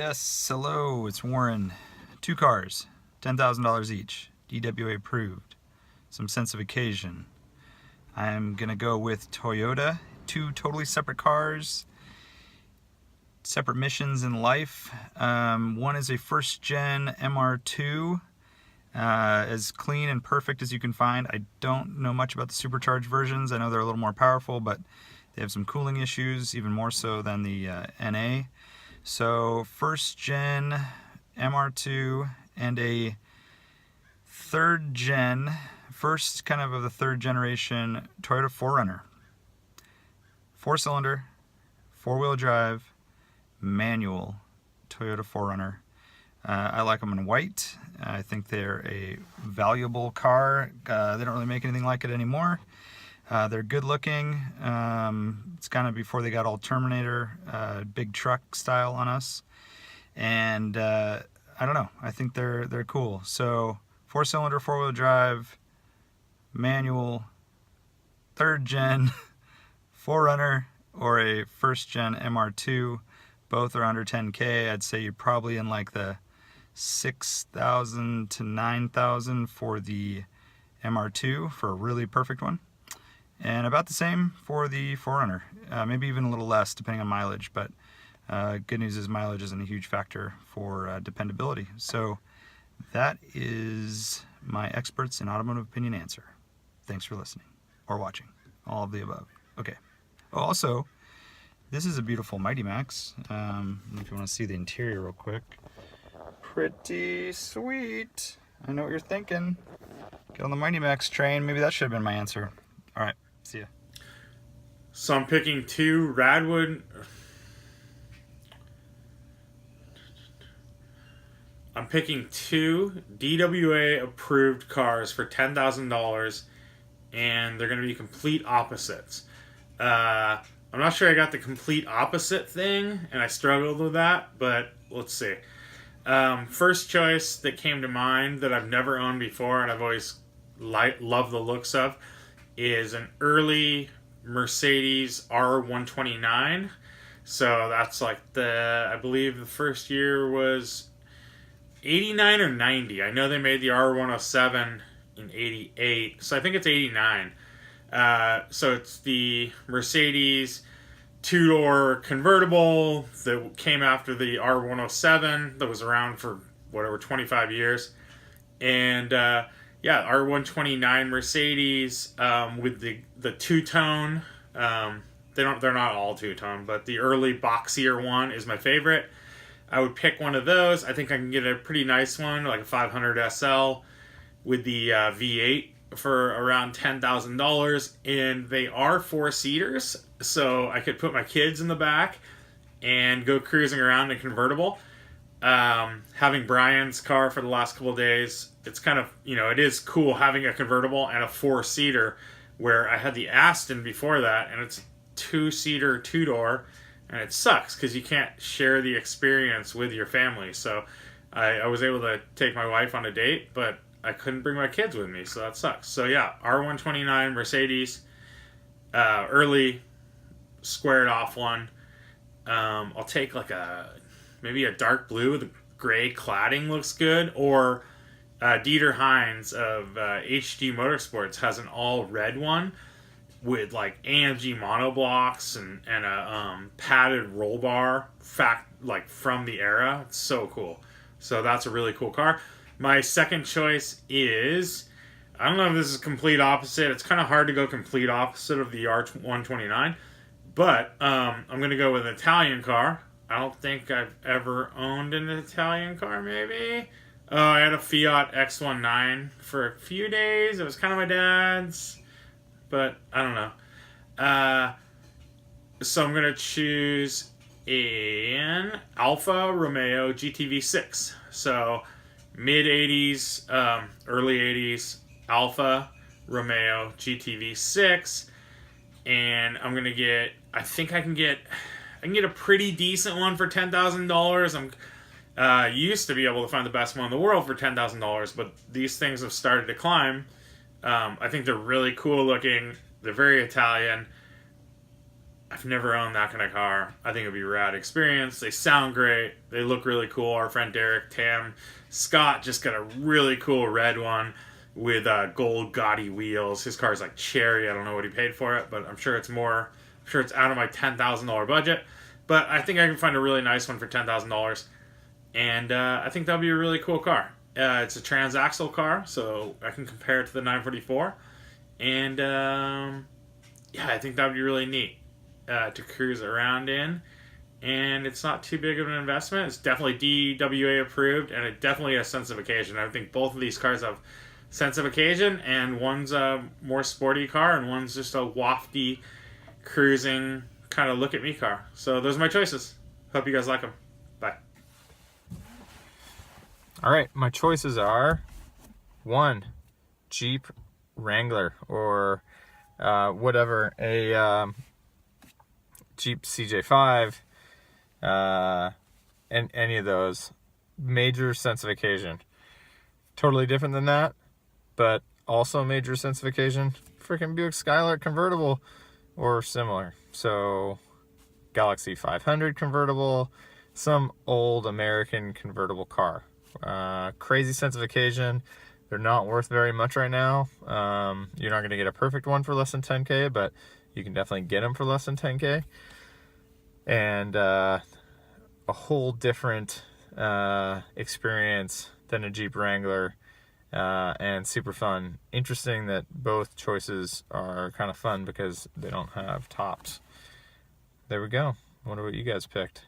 Yes, hello, it's Warren. Two cars, $10,000 each, DWA approved. Some sense of occasion. I'm gonna go with Toyota. Two totally separate cars, separate missions in life. One is a first gen MR2, as clean and perfect as you can find. I don't know much about the supercharged versions. I know they're a little more powerful, but they have some cooling issues, even more so than the NA. So first gen MR2 and a third gen, first kind of the third generation Toyota 4Runner. 4-cylinder, 4-wheel drive, manual Toyota 4Runner. I like them in white. I think they're a valuable car. They don't really make anything like it anymore. They're good looking. It's kind of before they got all Terminator, big truck style on us. And I don't know. I think they're cool. So 4-cylinder, 4-wheel drive, manual, third gen 4Runner, or a first gen MR2. Both are under 10K. I'd say you're probably in like the 6,000 to 9,000 for the MR2 for a really perfect one. And about the same for the 4Runner, maybe even a little less depending on mileage, but good news is mileage isn't a huge factor for dependability. So that is my experts in automotive opinion answer. Thanks for listening or watching, all of the above. Okay. Oh, also, this is a beautiful Mighty Max. If you want to see the interior real quick. Pretty sweet. I know what you're thinking. Get on the Mighty Max train. Maybe that should have been my answer. All right. See ya. So I'm picking two Radwood. I'm picking two DWA approved cars for $10,000, and they're going to be complete opposites. I'm not sure I got the complete opposite thing, and I struggled with that, but let's see. First choice that came to mind that I've never owned before, and I've always loved the looks of, is an early Mercedes R129. So that's like I believe the first year was 89 or 90. I know they made the R107 in 88, so I think it's 89. So it's the Mercedes two-door convertible that came after the R107 that was around for whatever 25 years. And yeah, R129 Mercedes with the two-tone. They're not all two-tone, but the early boxier one is my favorite. I would pick one of those. I think I can get a pretty nice one, like a 500 SL with the V8 for around $10,000, and they are 4-seaters, so I could put my kids in the back and go cruising around in a convertible. Having Brian's car for the last couple of days, it's kind of, it is cool having a convertible and a 4-seater, where I had the Aston before that, and it's 2-seater, 2-door, and it sucks because you can't share the experience with your family. So I was able to take my wife on a date, but I couldn't bring my kids with me, so that sucks. So yeah, R129 Mercedes, early squared off one. I'll take like maybe a dark blue with a gray cladding looks good, or Dieter Hines of HD Motorsports has an all red one with like AMG monoblocks and a padded roll bar, like from the era. It's so cool. So that's a really cool car. My second choice is, I don't know if this is complete opposite. It's kind of hard to go complete opposite of the R129, but I'm going to go with an Italian car. I don't think I've ever owned an Italian car, maybe. Oh, I had a Fiat X19 for a few days. It was kind of my dad's, but I don't know. So I'm going to choose an Alfa Romeo GTV6. So mid-80s, early 80s Alfa Romeo GTV6. And I'm going to get, I think I can get a pretty decent one for $10,000. I'm used to be able to find the best one in the world for $10,000, but these things have started to climb. I think they're really cool looking. They're very Italian. I've never owned that kind of car. I think it'd be a rad experience. They sound great. They look really cool. Our friend Derek Tam Scott just got a really cool red one with gold gaudy wheels. His car's like cherry. I don't know what he paid for it, but I'm sure it's more. I'm sure it's out of my $10,000 budget. But I think I can find a really nice one for $10,000, and I think that'd be a really cool car. It's a transaxle car, so I can compare it to the 944, and yeah, I think that'd be really neat to cruise around in, and it's not too big of an investment. It's definitely DWA approved, and it definitely has sense of occasion. I think both of these cars have sense of occasion, and one's a more sporty car, and one's just a wafty, cruising kind of look at me car. So those are my choices. Hope you guys like them. Bye. All right, my choices are 1, Jeep Wrangler, or whatever, a Jeep CJ5, and any of those. Major sense of occasion. Totally different than that, but also major sense of occasion. Freaking Buick Skylark convertible or similar. So Galaxy 500 convertible, some old American convertible car. Crazy sense of occasion. They're not worth very much right now. You're not going to get a perfect one for less than 10K, but you can definitely get them for less than 10K. And a whole different experience than a Jeep Wrangler, and super fun. Interesting that both choices are kind of fun because they don't have tops. There we go. I wonder what you guys picked.